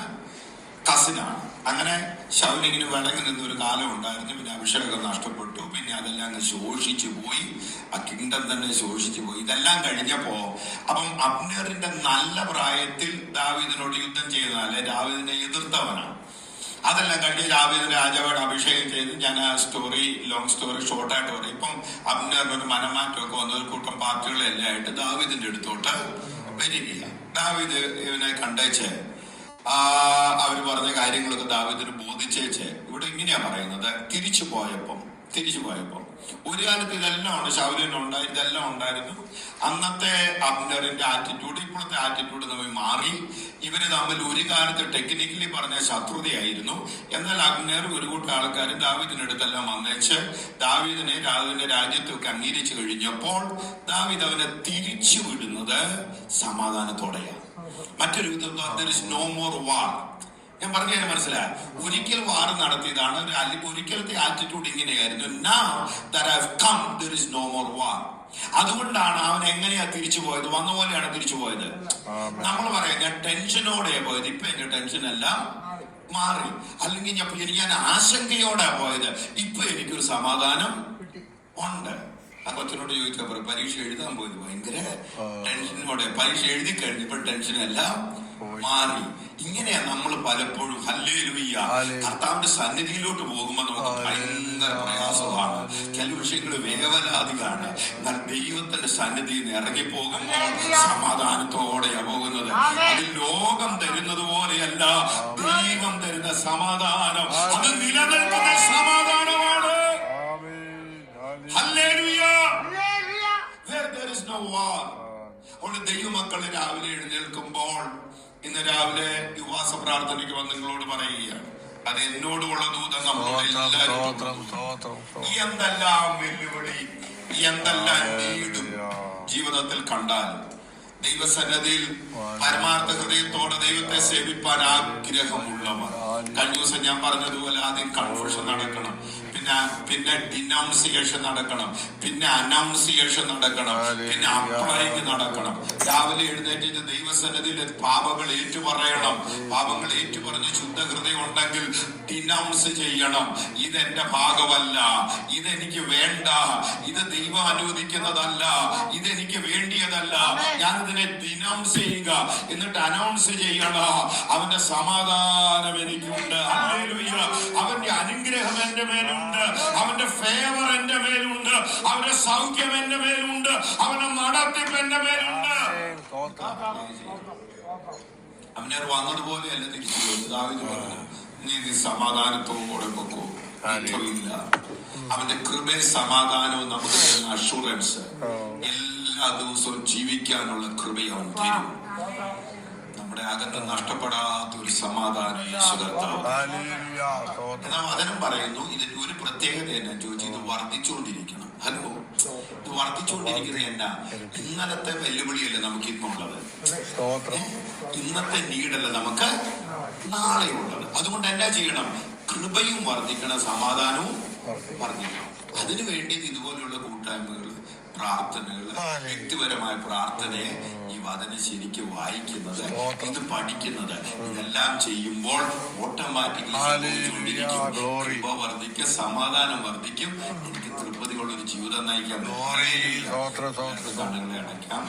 കസിനാണ്. അങ്ങനെ ശൗലിങ്ങനെ വിളങ്ങി നിന്നൊരു കാലം ഉണ്ടായിരുന്നു. പിന്നെ അഭിഷേകം നഷ്ടപ്പെട്ടു. പിന്നെ അതെല്ലാം അങ്ങ് ശോഷിച്ചു പോയി. ആ കിങ്ഡം തന്നെ ശോഷിച്ചു പോയി. ഇതെല്ലാം കഴിഞ്ഞപ്പോ അപ്പം അബ്നേറിന്റെ നല്ല പ്രായത്തിൽ ദാവീദിനോട് യുദ്ധം ചെയ്തതല്ലേ, ദാവീദിനെ എതിർത്തവനാണ്. അതെല്ലാം കഴിഞ്ഞ് ദാവീദിനെ രാജാവായിട്ട് അഭിഷേകം ചെയ്ത്, ഞാൻ ആ സ്റ്റോറി ലോങ് സ്റ്റോറി ഷോർട്ടായിട്ട് പറയും. ഇപ്പം അബ്നേറിന് ഒരു മനമാറ്റമൊക്കെ വന്ന ഒരു കൂട്ടം പാർട്ടികളെല്ലാം ആയിട്ട് ദാവീദിന്റെ അടുത്തോട്ട് വരികയാണ്. ദാവീദ് ഇവനെ കണ്ടേച്ച് അവര് പറഞ്ഞ കാര്യങ്ങളൊക്കെ ദാവീദിന് ബോധിച്ചേച്ച് ഇവിടെ ഇങ്ങനെയാ പറയുന്നത്. തിരിച്ചു പോയപ്പം ഒരു കാലത്ത് ഇതെല്ലാം ശൗലിനുണ്ടായി, ഇതെല്ലാം ഉണ്ടായിരുന്നു. അന്നത്തെ അബ്നേറിന്റെ ആറ്റിറ്റ്യൂഡ് ഇപ്പോഴത്തെ ആറ്റിറ്റ്യൂഡ് തമ്മിൽ മാറി. ഇവര് തമ്മിൽ ഒരു കാലത്ത് ടെക്നിക്കലി പറഞ്ഞ ശത്രുതയായിരുന്നു. എന്നാൽ അബ്നേർ ഒരു കൂട്ടം ആൾക്കാർ ദാവീദിനടുത്തെല്ലാം വന്നേച്ച് ദാവീദിനെ രാജ്യത്തൊക്കെ അംഗീകരിച്ചു കഴിഞ്ഞപ്പോൾ ദാവീദ് അവനെ തിരിച്ചു വിടുന്നത് സമാധാനത്തോടെയാണ്. മറ്റൊരു വിധത്തിൽ നോ മോർ വാർ. ഞാൻ പറഞ്ഞാൽ മനസ്സിലായി. ഒരിക്കൽ വാർ നടത്തിയതാണ്. ഒരിക്കലത്തെ ആറ്റിറ്റ്യൂഡ് ഇങ്ങനെയായിരുന്നു. Now that I've come, there is no more war. അതുകൊണ്ടാണ് അവൻ എങ്ങനെയാ തിരിച്ചു പോയത്, വന്ന പോലെയാണ് തിരിച്ചു പോയത്. നമ്മൾ പറയാം ഞാൻ ടെൻഷനോടെയാ പോയത്, ഇപ്പൊ എന്റെ ടെൻഷൻ എല്ലാം മാറി. അല്ലെങ്കിൽ ഞാൻ ആശങ്കയോടെ പോയത്, ഇപ്പൊ എനിക്കൊരു സമാധാനം ഉണ്ട്. ആ കൊച്ചിനോട് ചോദിക്കാൻ പറയും, പരീക്ഷ എഴുതാൻ പോയത് ഭയങ്കര ടെൻഷനോടെ, പരീക്ഷ എഴുതി കഴിഞ്ഞപ്പോൾ ടെൻഷനെല്ലാം മാറി. ഇങ്ങനെയാ നമ്മൾ പലപ്പോഴും ഹല്ലേലൂയ കർത്താവിന്റെ സന്നിധിയിലോട്ട് പോകുമ്പോൾ നമുക്ക് ഭയങ്കര പ്രയാസമാണ്. ചില വിഷയങ്ങൾ വേവലാതിയാണ്. എന്നാൽ ദൈവത്തിന്റെ സന്നിധിയിൽ നിന്ന് ഇറങ്ങിപ്പോകുമ്പോൾ സമാധാനത്തോടെയാ പോകുന്നത്. അത് ലോകം തരുന്നത് പോലെയല്ല, ദൈവം തരുന്ന സമാധാനം. അത് നിലനിൽക്കുന്ന സമാധാനമാണ്. അതുകൊണ്ട് ദൈവമക്കള് രാവിലെ എഴുന്നേൽക്കുമ്പോൾ, ഇന്ന് രാവിലെ ഉപവാസ പ്രാർത്ഥനയ്ക്ക് വന്ന് നിങ്ങളോട് പറയുകയാണ്, അത് എന്നോടുള്ള ദൂതം നമ്മളോട് എല്ലാവരും. എന്തെല്ലാം വെല്ലുവിളി, എന്തെല്ലാം നീടും ജീവിതത്തിൽ കണ്ടാലും ദൈവസന്നിധിയിൽ പരമാർത്ഥ ഹൃദയത്തോടെ ദൈവത്തെ സേവിപ്പാൻ ആഗ്രഹമുള്ളവർ. കഴിഞ്ഞ ദിവസം ഞാൻ പറഞ്ഞതുപോലെ ആദ്യം കൺഫ്യൂഷൻ നടക്കണം, പിന്നെ ഡിനൗൺസിയേഷൻ നടക്കണം, പിന്നെ അനൗൺസിയേഷൻ നടക്കണം, പിന്നെ അപ്ലൈങ് നടക്കണം. രാവിലെ എഴുന്നേറ്റിട്ട് ദൈവസന്നിധിയിൽ പാപങ്ങൾ ഏറ്റുപറയണം. പാപങ്ങൾ ഏറ്റുപറഞ്ഞ് ശുദ്ധ ഹൃദയം ഉണ്ടെങ്കിൽ ഡിനൗൺസ് ചെയ്യണം. ഇതെന്റെ ഭാഗമല്ല, ഇതെനിക്ക് വേണ്ട, ഇത് ദൈവം അനുവദിക്കുന്നതല്ല, ഇതെനിക്ക് വേണ്ടിയതല്ല, ഞാനിതിനെ ഡിനൗൺസ് ചെയ്യുക. എന്നിട്ട് അനൗൺസ് ചെയ്യണം, അവന്റെ സമാധാനം എനിക്കുണ്ട്, അവന്റെ അനുഗ്രഹം എന്റെ മേലുണ്ട്, അവന്റെ ഫേവർ എന്റെ മേലുണ്ട്, അവന്റെ സൗഖ്യം എന്റെ മേലുണ്ട്, അവന്റെ നടത്തിപ്പ് എന്റെ മേലുണ്ട്. അവനെ വന്നതുപോലെയല്ല തിരിച്ചു പോയത്. ദാവീദ് പറഞ്ഞു, നീ സമാധാനത്തോടെ പൊക്കോ, ഇല്ല. അവന്റെ കൃപയും സമാധാനവും നമുക്ക് തരുന്ന അഷുറൻസ്. എല്ലാ ദിവസവും ജീവിക്കാനുള്ള കൃപയെ അവൻ തരും. നമ്മുടെ അകത്ത് നഷ്ടപ്പെടാത്ത ഒരു സമാധാനം യേശു കർത്താവ്. എന്നാൽ വചനം പറയുന്നു, ഇതിന്റെ ഒരു പ്രത്യേകത എന്നാ ചോദിച്ചു, ഇത് വർദ്ധിച്ചുകൊണ്ടിരിക്കണം. ഹലോ, ഇത് വർദ്ധിച്ചുകൊണ്ടിരിക്കുന്നത് എന്നാ? ഇന്നലത്തെ വെല്ലുവിളിയല്ല നമുക്ക് ഇന്നുള്ളത്, ഇന്നത്തെ നീടല്ല നമുക്ക് നാളെ ഉള്ളത്. അതുകൊണ്ട് എന്നാ ചെയ്യണം? കൃപയും വർദ്ധിക്കണം, സമാധാനവും വർദ്ധിക്കണം. അതിനു വേണ്ടി ഇതുപോലെയുള്ള കൂട്ടായ്മകൾ, പ്രാർത്ഥനകൾ, വ്യക്തിപരമായ പ്രാർത്ഥനയെ ഈ വചനം ശരിക്കും വായിക്കുന്നത്, ഇത് പഠിക്കുന്നത്, ഇതെല്ലാം ചെയ്യുമ്പോൾ ഓട്ടോമാറ്റിക്കലി കൃപ വർദ്ധിക്കും, സമാധാനം വർദ്ധിക്കും. എനിക്ക് തൃപ്തിയുള്ള ഒരു ജീവിതം നയിക്കാം. കണ്ണുകളെ അടയ്ക്കാം.